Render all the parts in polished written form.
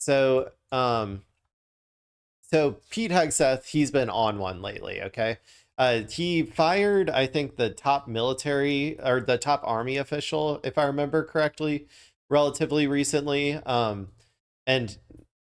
So, so Pete Hegseth, he's been on one lately. Okay. He fired, I think, the top military or the top army official, if I remember correctly, relatively recently. And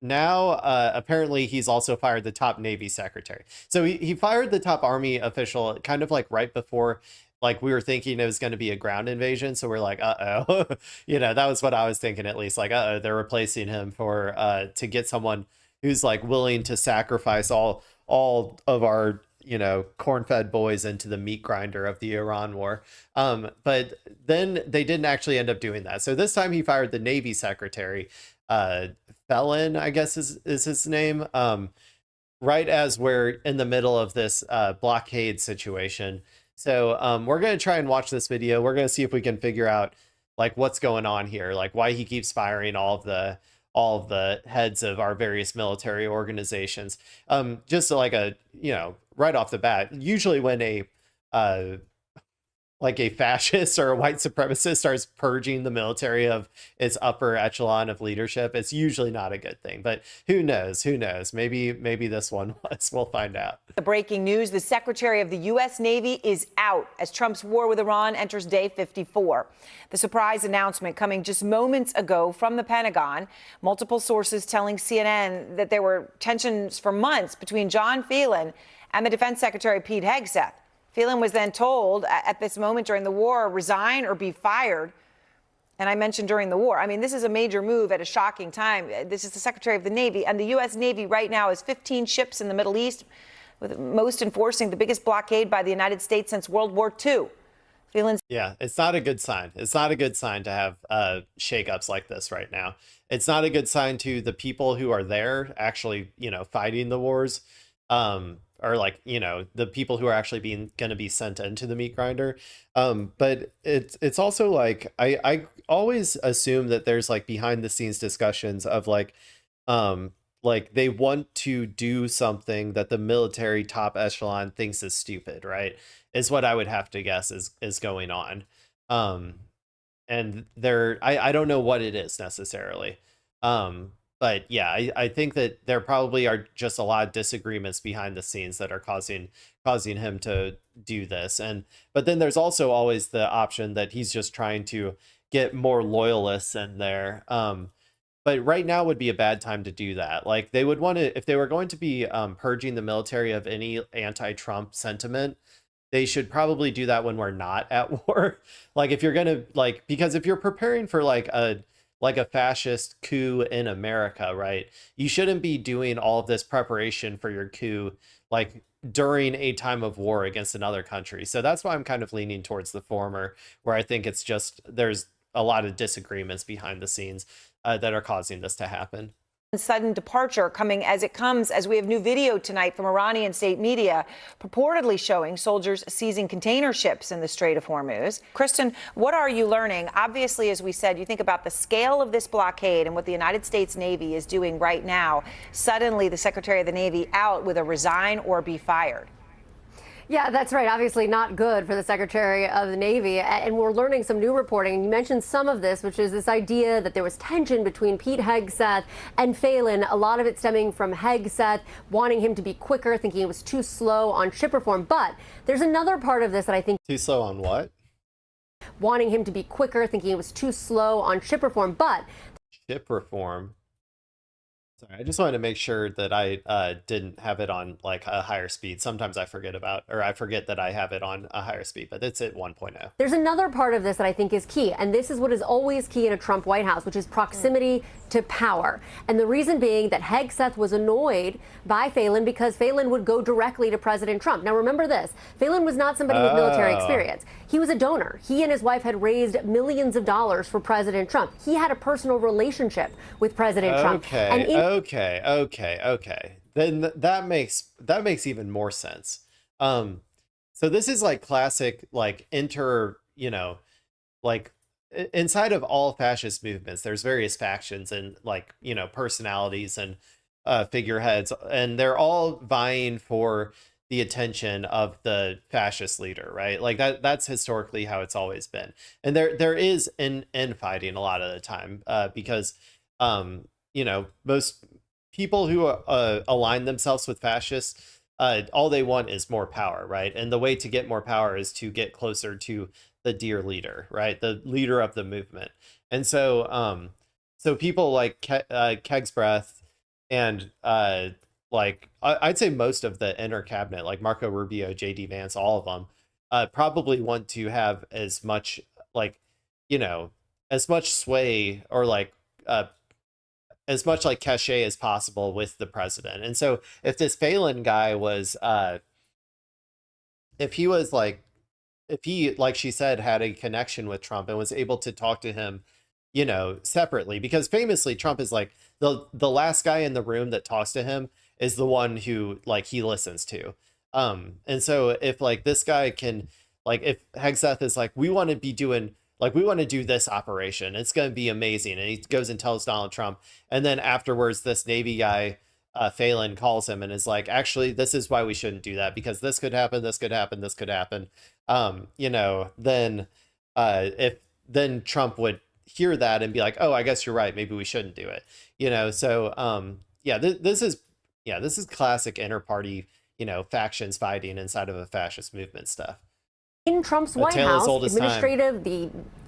now, apparently, he's also fired the top Navy secretary. So he fired the top army official kind of like right before, like we were thinking it was going to be a ground invasion. So we're like, uh-oh, that was what I was thinking, at least, like, uh-oh, they're replacing him for to get someone who's like willing to sacrifice all of our corn-fed boys into the meat grinder of the Iran war. But then they didn't actually end up doing that. So this time he fired the Navy secretary, uh, Felon, I guess is his name. Right as we're in the middle of this blockade situation. So we're going to try and watch this video. We're going to see if we can figure out like what's going on here, like why he keeps firing all of the heads of our various military organizations. Just like right off the bat, usually when uh, a fascist or a white supremacist starts purging the military of its upper echelon of leadership, it's usually not a good thing. But who knows? Who knows? Maybe this one was. We'll find out. The breaking news: the Secretary of the U.S. Navy is out as Trump's war with Iran enters day 54. The surprise announcement coming just moments ago from the Pentagon. Multiple sources telling CNN that there were tensions for months between John Phelan and the Defense Secretary Pete Hegseth. Phelan was then told at this moment during the war, resign or be fired. And I mentioned during the war. I mean, this is a major move at a shocking time. This is the Secretary of the Navy, and the U.S. Navy right now has 15 ships in the Middle East, with most enforcing the biggest blockade by the United States since World War II. Phelan's Yeah, it's not a good sign. It's not a good sign to have shakeups like this right now. It's not a good sign to the people who are there actually, fighting the wars. Or like, the people who are actually going to be sent into the meat grinder. But it's also like, I always assume that there's like behind the scenes discussions of like they want to do something that the military top echelon thinks is stupid, right? Is what I would have to guess is going on. Um, and I don't know what it is necessarily. But yeah, I think that there probably are just a lot of disagreements behind the scenes that are causing him to do this. But then there's also always the option that he's just trying to get more loyalists in there. But right now would be a bad time to do that. Like they would want to, if they were going to be purging the military of any anti-Trump sentiment, they should probably do that when we're not at war. Like if you're gonna because if you're preparing for like a fascist coup in America, right? You shouldn't be doing all of this preparation for your coup like during a time of war against another country. So that's why I'm kind of leaning towards the former, where I think it's just there's a lot of disagreements behind the scenes that are causing this to happen. sudden departure coming as it comes, as we have new video tonight from Iranian state media purportedly showing soldiers seizing container ships in the Strait of Hormuz. Kristen, what are you learning? Obviously, as we said, you think about the scale of this blockade and what the United States Navy is doing right now. Suddenly, the Secretary of the Navy out with a resign or be fired. Yeah, that's right. Obviously not good for the Secretary of the Navy. And we're learning some new reporting. And you mentioned some of this, which is this idea that there was tension between Pete Hegseth and Phelan. A lot of it stemming from Hegseth wanting him to be quicker, thinking it was too slow on ship reform. But there's another part of this that I think... Too slow on what? Wanting him to be quicker, thinking it was too slow on ship reform. But... Ship reform? Sorry, I just wanted to make sure that I didn't have it on like a higher speed. Sometimes I forget that I have it on a higher speed, but it's at 1.0. There's another part of this that I think is key, and this is what is always key in a Trump White House, which is proximity to power. And the reason being that Hegseth was annoyed by Phelan because Phelan would go directly to President Trump. Now remember this, Phelan was not somebody with military experience. He was a donor. He and his wife had raised millions of dollars for President Trump. He had a personal relationship with President Trump. Okay. Then that makes even more sense. So this is like classic, like like inside of all fascist movements, there's various factions and like, personalities and figureheads, and they're all vying for the attention of the fascist leader, right? Like that's historically how it's always been. And there is infighting a lot of the time because most people who align themselves with fascists, all they want is more power, right? And the way to get more power is to get closer to the dear leader, right? The leader of the movement. And so people like Kegsbreath and I'd say most of the inner cabinet, like Marco Rubio, JD Vance, all of them, probably want to have as much like, as much sway or as much like cachet as possible with the president. And so if this Phelan guy was, if he was if he, like she said, had a connection with Trump and was able to talk to him, separately, because famously Trump is like the last guy in the room that talks to him is the one who he listens to. And so if this guy can, if Hegseth is like, we want to be doing, we want to do this operation, it's going to be amazing. And he goes and tells Donald Trump. And then afterwards, this Navy guy, Phelan, calls him and is like, actually, this is why we shouldn't do that, because this could happen, this could happen, this could happen. Then Trump would hear that and be like, oh, I guess you're right, maybe we shouldn't do it. So this is classic inter-party, factions fighting inside of a fascist movement stuff. In Trump's White House, administrative,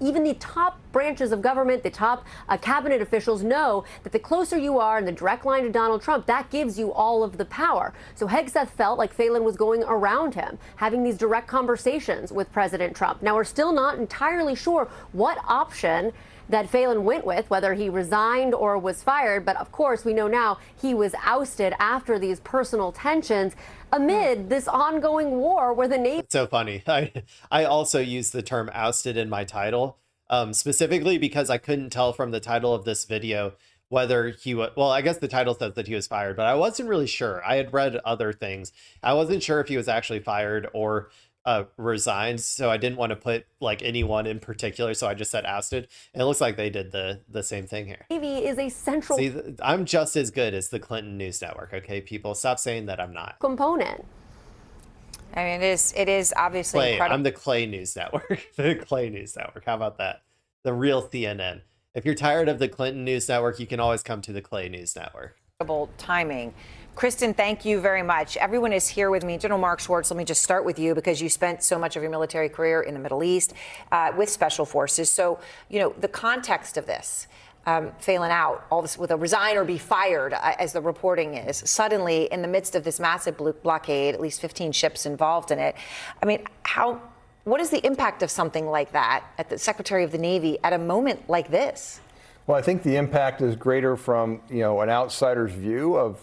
even the top branches of government, the top cabinet officials know that the closer you are in the direct line to Donald Trump, that gives you all of the power. So Hegseth felt like Phelan was going around him, having these direct conversations with President Trump. Now, we're still not entirely sure what option that Phelan went with, whether he resigned or was fired. But of course, we know now he was ousted after these personal tensions amid this ongoing war where the Navy... It's so funny. I also used the term ousted in my title, specifically because I couldn't tell from the title of this video whether he was... Well, I guess the title says that he was fired, but I wasn't really sure. I had read other things. I wasn't sure if he was actually fired or resigned, so I didn't want to put anyone in particular, so I just said ousted. And it looks like they did the same thing here. Navy is a central... See, I'm just as good as the Clinton News Network, okay, people? Stop saying that I'm not. ...component. I mean, it is obviously incredible. I'm the Clay News Network. The Clay News Network. How about that? The real CNN. If you're tired of the Clinton News Network, you can always come to the Clay News Network. Timing. Kristen, thank you very much. Everyone is here with me. General Mark Schwartz, let me just start with you because you spent so much of your military career in the Middle East with special forces. So, the context of this, Phelan out, all this with a resign or be fired, as the reporting is, suddenly in the midst of this massive blockade, at least 15 ships involved in it. I mean, what is the impact of something like that at the Secretary of the Navy at a moment like this? Well, I think the impact is greater from, an outsider's view of,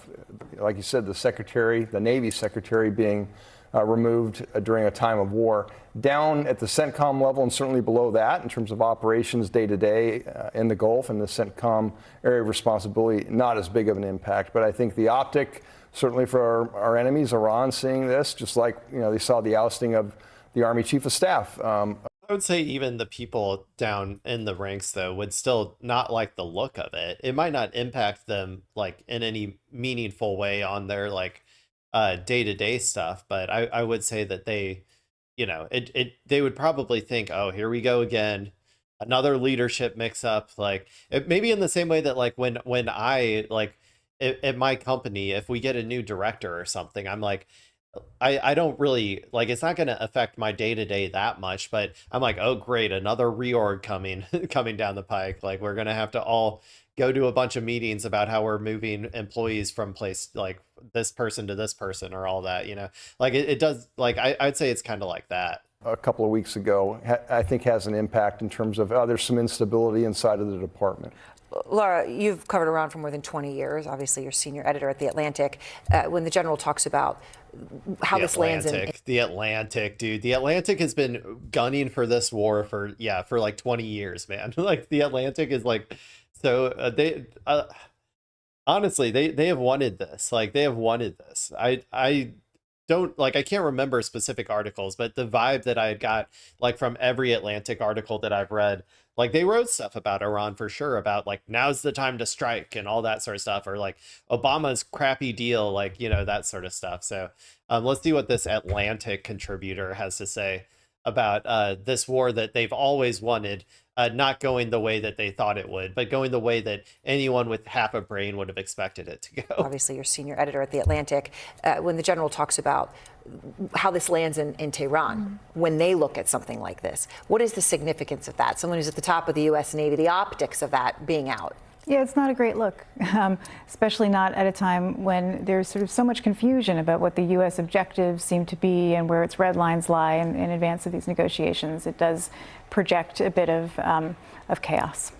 like you said, the Navy secretary being removed during a time of war. Down at the CENTCOM level and certainly below that in terms of operations day to day in the Gulf and the CENTCOM area of responsibility, not as big of an impact. But I think the optic, certainly for our enemies, Iran, seeing this, just like, they saw the ousting of the Army Chief of Staff. I would say even the people down in the ranks, though, would still not like the look of it. It might not impact them in any meaningful way on their day-to-day stuff, but I would say that they, they would probably think, oh, here we go again, another leadership mix-up. Maybe in the same way that when I at my company, if we get a new director or something, I'm like, I don't really it's not going to affect my day-to-day that much, but I'm like, oh great, another reorg coming down the pike. We're going to have to all go to a bunch of meetings about how we're moving employees from place this person to this person or all that, it does. I'd say it's kind of like that. A couple of weeks ago, I think has an impact in terms of there's some instability inside of the department. Laura, you've covered Iran for more than 20 years. Obviously, you're senior editor at The Atlantic. When the general talks about how this lands in... The Atlantic, dude. The Atlantic has been gunning for this war for 20 years, man. The Atlantic is they honestly, they have wanted this. They have wanted this. I don't I can't remember specific articles, but the vibe that I got from every Atlantic article that I've read, they wrote stuff about Iran for sure, about now's the time to strike and all that sort of stuff, or Obama's crappy deal, that sort of stuff. So let's see what this Atlantic contributor has to say about this war that they've always wanted. not going the way that they thought it would, but going the way that anyone with half a brain would have expected it to go. Obviously, you're senior editor at The Atlantic. When the general talks about how this lands in Tehran, when they look at something like this, what is the significance of that? Someone who's at the top of the U.S. Navy, the optics of that being out. Yeah, it's not a great look, especially not at a time when there's sort of so much confusion about what the U.S. objectives seem to be and where its red lines lie in advance of these negotiations. It does project a bit of chaos.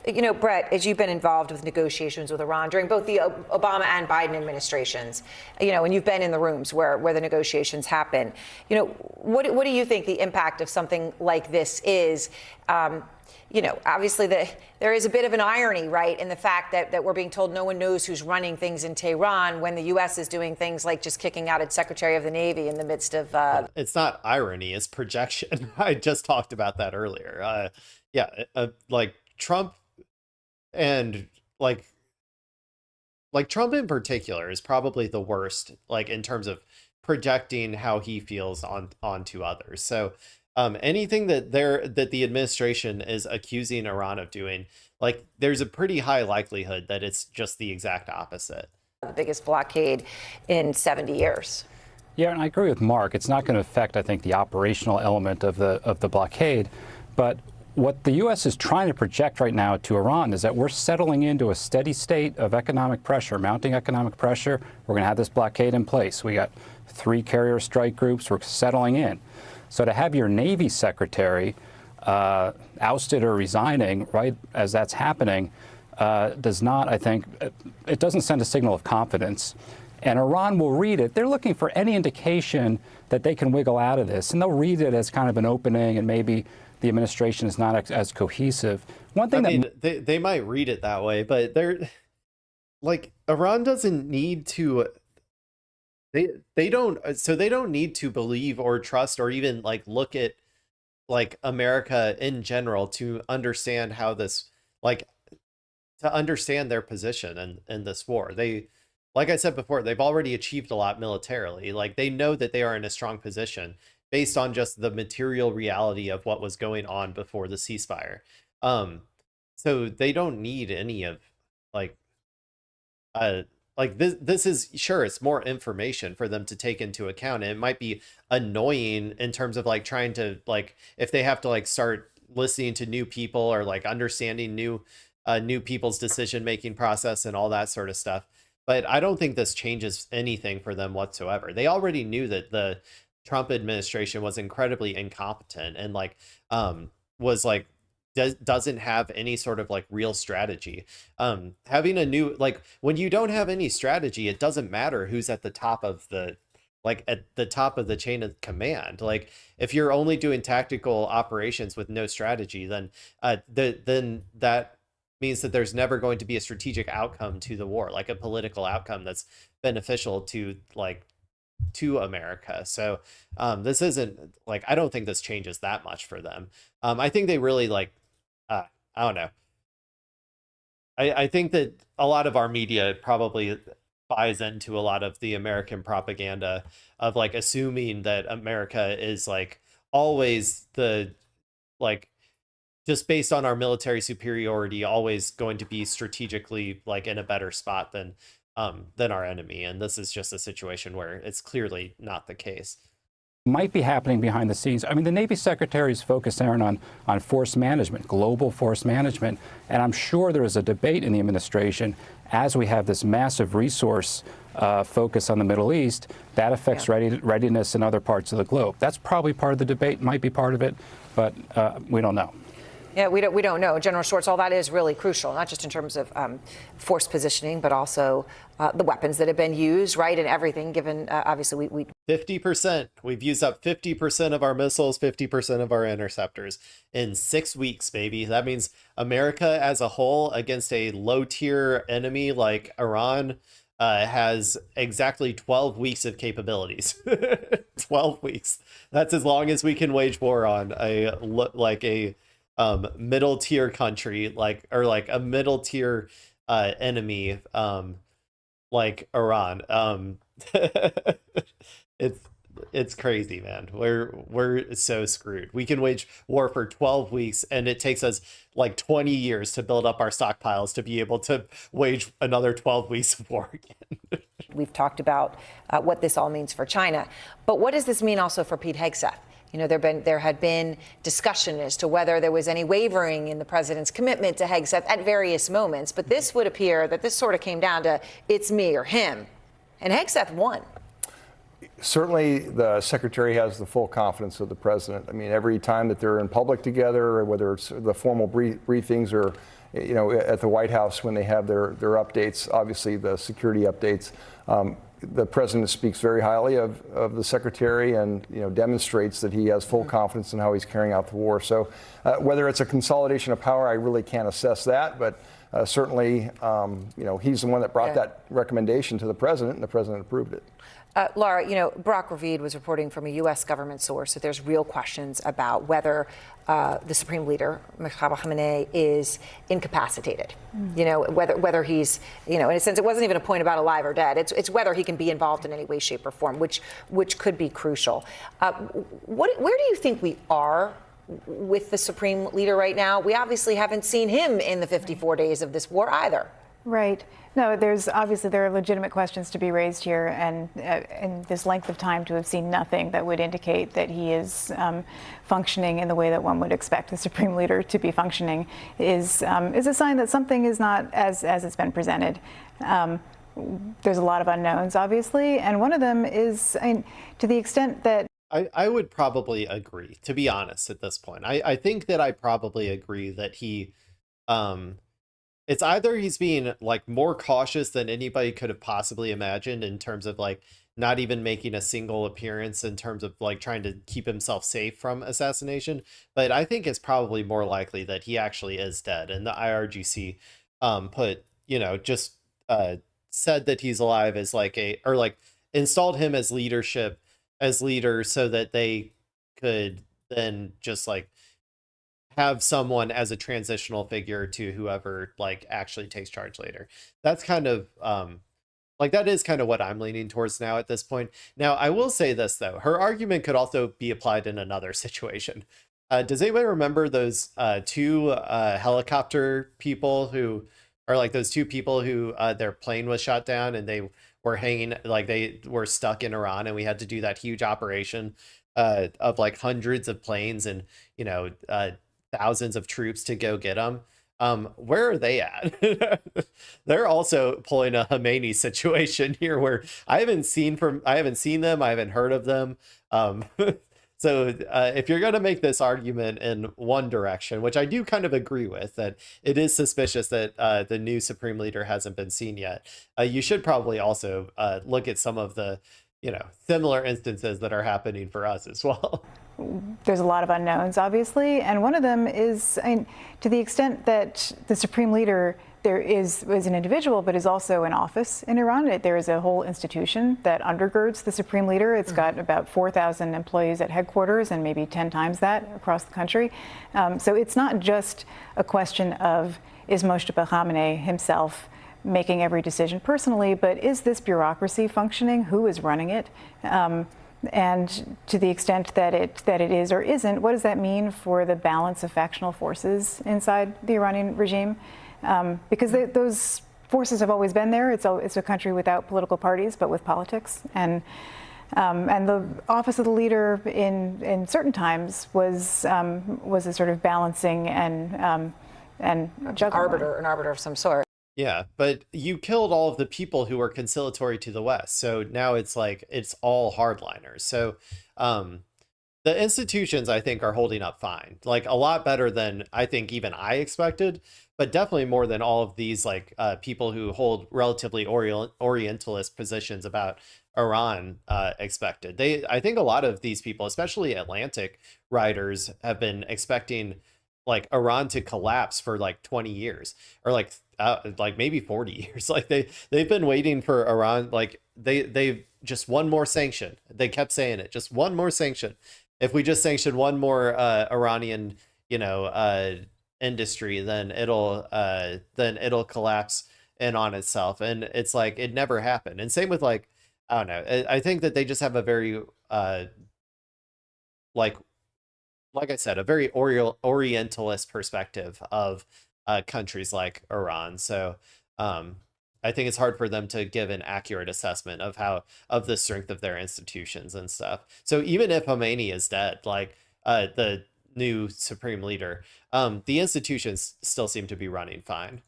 You know, Brett, as you've been involved with negotiations with Iran during both the Obama and Biden administrations, you know, and you've been in the rooms where the negotiations happen, you know, what do you think the impact of something like this is? You know, obviously there is a bit of an irony, right, in the fact that we're being told no one knows who's running things in Tehran when the U.S. is doing things like just kicking out its Secretary of the Navy in the midst of... It's not irony, it's projection. I just talked about that earlier. Like Trump and like Trump in particular is probably the worst, like in terms of projecting how he feels onto others. So anything that the administration is accusing Iran of doing, like there's a pretty high likelihood that it's just the exact opposite. The biggest blockade in 70 years. Yeah, and I agree with Mark. It's not going to affect, I think, the operational element of the blockade, but what the U.S. is trying to project right now to Iran is that we're settling into a steady state of economic pressure, mounting economic pressure. We're going to have this blockade in place. We got 3 carrier strike groups. We're settling in. So to have your Navy secretary ousted or resigning right as that's happening does not, I think, it doesn't send a signal of confidence. And Iran will read it. They're looking for any indication that they can wiggle out of this, and they'll read it as kind of an opening, and maybe the administration is not as cohesive. One thing they might read it that way, but they're like, Iran doesn't need to. They don't need to believe or trust or even like look at like America in general to understand how this, like, to understand their position in this war. They, like I said before, they've already achieved a lot militarily. Like they know that they are in a strong position based on just the material reality of what was going on before the ceasefire. So they don't need any of like this is, sure, it's more information for them to take into account, and it might be annoying in terms of like trying to, like, if they have to like start listening to new people or like understanding new people's decision making process and all that sort of stuff. But I don't think this changes anything for them whatsoever. They already knew that the Trump administration was incredibly incompetent and like was like doesn't have any sort of like real strategy. Having a new, like, when you don't have any strategy, it doesn't matter who's at the top of the, like, at the top of the chain of command. Like if you're only doing tactical operations with no strategy, then then that means that there's never going to be a strategic outcome to the war, like a political outcome that's beneficial to America. So this isn't like, I don't think this changes that much for them. I think they really like, I don't know. I think that a lot of our media probably buys into a lot of the American propaganda of like assuming that America is like always the, like, just based on our military superiority, always going to be strategically like in a better spot than our enemy. And this is just a situation where it's clearly not the case. Might be happening behind the scenes. I mean, the Navy Secretary is focused, Aaron, on force management, global force management. And I'm sure there is a debate in the administration as we have this massive resource focus on the Middle East that affects readiness in other parts of the globe. That's probably part of the debate, might be part of it, but we don't know. Yeah, we don't know. General Schwartz, all that is really crucial, not just in terms of force positioning, but also the weapons that have been used, right, and everything, given, obviously, we 50%. We've used up 50% of our missiles, 50% of our interceptors in 6 weeks, baby. That means America as a whole against a low-tier enemy like Iran has exactly 12 weeks of capabilities. 12 weeks. That's as long as we can wage war on a middle tier country, like, or like a middle tier enemy like Iran. It's it's crazy, man. We're so screwed. We can wage war for 12 weeks, and it takes us like 20 years to build up our stockpiles to be able to wage another 12 weeks of war again. We've talked about what this all means for China, but what does this mean also for Pete Hegseth? You know, there had been discussion as to whether there was any wavering in the president's commitment to Hegseth at various moments, but this would appear that this sort of came down to it's me or him, and Hegseth won. Certainly, the secretary has the full confidence of the president. I mean, every time that they're in public together, or whether it's the formal briefings or, you know, at the White House when they have their updates, obviously the security updates, the president speaks very highly of the secretary and, you know, demonstrates that he has full confidence in how he's carrying out the war. So whether it's a consolidation of power, I really can't assess that. But certainly, you know, he's the one that brought that recommendation to the president, and the president approved it. Laura, you know, Barak Ravid was reporting from a U.S. government source that there's real questions about whether the Supreme Leader, Mohammad Khamenei, is incapacitated. You know, whether he's, you know, in a sense, it wasn't even a point about alive or dead. It's whether he can be involved in any way, shape, or form, which could be crucial. Where do you think we are with the Supreme Leader right now? We obviously haven't seen him in the 54 days of this war either. Right. No, there are legitimate questions to be raised here, and in this length of time to have seen nothing that would indicate that he is functioning in the way that one would expect the Supreme Leader to be functioning is a sign that something is not as it's been presented. There's a lot of unknowns, obviously, and one of them is, I mean, to the extent that I would probably agree, to be honest, at this point. I think that I probably agree that he it's either he's being like more cautious than anybody could have possibly imagined in terms of like not even making a single appearance in terms of like trying to keep himself safe from assassination. But I think it's probably more likely that he actually is dead. And the IRGC put, you know, just said that he's alive as like or like installed him as leader so that they could then just like have someone as a transitional figure to whoever like actually takes charge later. That's kind of like that is kind of what I'm leaning towards now at this point. Now, I will say this though, her argument could also be applied in another situation. Does anybody remember those two helicopter people who are like those two people who their plane was shot down and they were hanging, like they were stuck in Iran, and we had to do that huge operation of like hundreds of planes and, you know, thousands of troops to go get them. Where are they at? They're also pulling a Khomeini situation here where I haven't seen them. I haven't heard of them. So if you're going to make this argument in one direction, which I do kind of agree with, that it is suspicious that the new Supreme Leader hasn't been seen yet, you should probably also look at some of the, you know, similar instances that are happening for us as well. There's a lot of unknowns, obviously, and one of them is, I mean, to the extent that the Supreme Leader is an individual, but is also an office in Iran. There is a whole institution that undergirds the Supreme Leader. It's got about 4,000 employees at headquarters and maybe 10 times that across the country. So it's not just a question of is Moshtaba Khamenei himself making every decision personally, but is this bureaucracy functioning? Who is running it? And to the extent that it is or isn't, what does that mean for the balance of factional forces inside the Iranian regime? Because those forces have always been there. It's a country without political parties, but with politics. And the office of the leader in certain times was a sort of balancing and juggling. An arbiter of some sort. Yeah, but you killed all of the people who were conciliatory to the West. So now it's like it's all hardliners. So the institutions, I think, are holding up fine, like a lot better than I think even I expected, but definitely more than all of these like people who hold relatively Orientalist positions about Iran expected. I think a lot of these people, especially Atlantic writers, have been expecting like Iran to collapse for like 20 years or like maybe 40 years. Like they've been waiting for Iran. Like they've just one more sanction. They kept saying it, just one more sanction. If we just sanction one more Iranian, you know, industry, then it'll collapse in on itself. And it's like it never happened. And same with like, I don't know. I think that they just have a very like like I said, a very Orientalist perspective of countries like Iran. So I think it's hard for them to give an accurate assessment of of the strength of their institutions and stuff. So even if Khomeini is dead, like the new supreme leader, the institutions still seem to be running fine.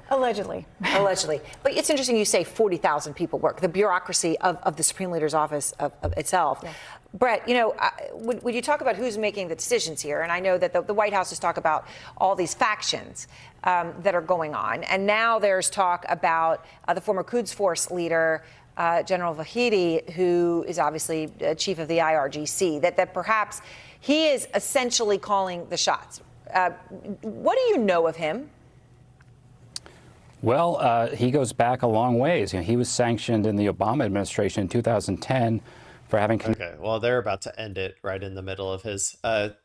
Allegedly. Allegedly. But it's interesting you say 40,000 people work, the bureaucracy of the Supreme Leader's office of itself. Yeah. Brett, would you talk about who's making the decisions here? And I know that the White House has talked about all these factions that are going on. And now there's talk about the former Quds Force leader, General Vahidi, who is obviously chief of the IRGC, that perhaps he is essentially calling the shots. What do you know of him? Well, he goes back a long ways. He was sanctioned in the Obama administration in 2010 for having. Okay, well, they're about to end it right in the middle of his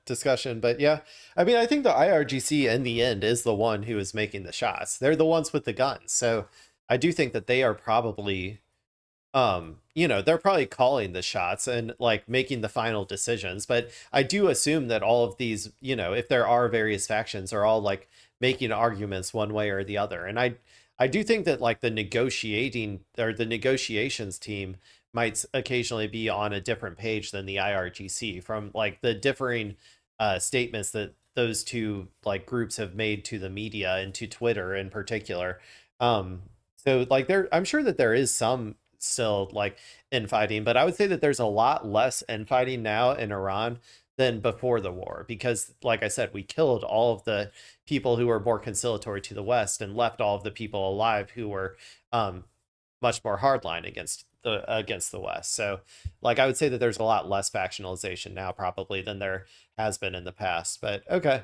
discussion. But yeah, I mean, I think the IRGC in the end is the one who is making the shots. They're the ones with the guns. So I do think that they are probably, they're probably calling the shots and like making the final decisions. But I do assume that all of these, if there are various factions, are all like making arguments one way or the other. And I do think that like the negotiations team might occasionally be on a different page than the IRGC from like the differing statements that those two like groups have made to the media and to Twitter in particular. So like I'm sure that there is some still like infighting, but I would say that there's a lot less infighting now in Iran than before the war, because like I said, we killed all of the people who were more conciliatory to the West and left all of the people alive who were much more hardline against the West. So like I would say that there's a lot less factionalization now probably than there has been in the past. But okay.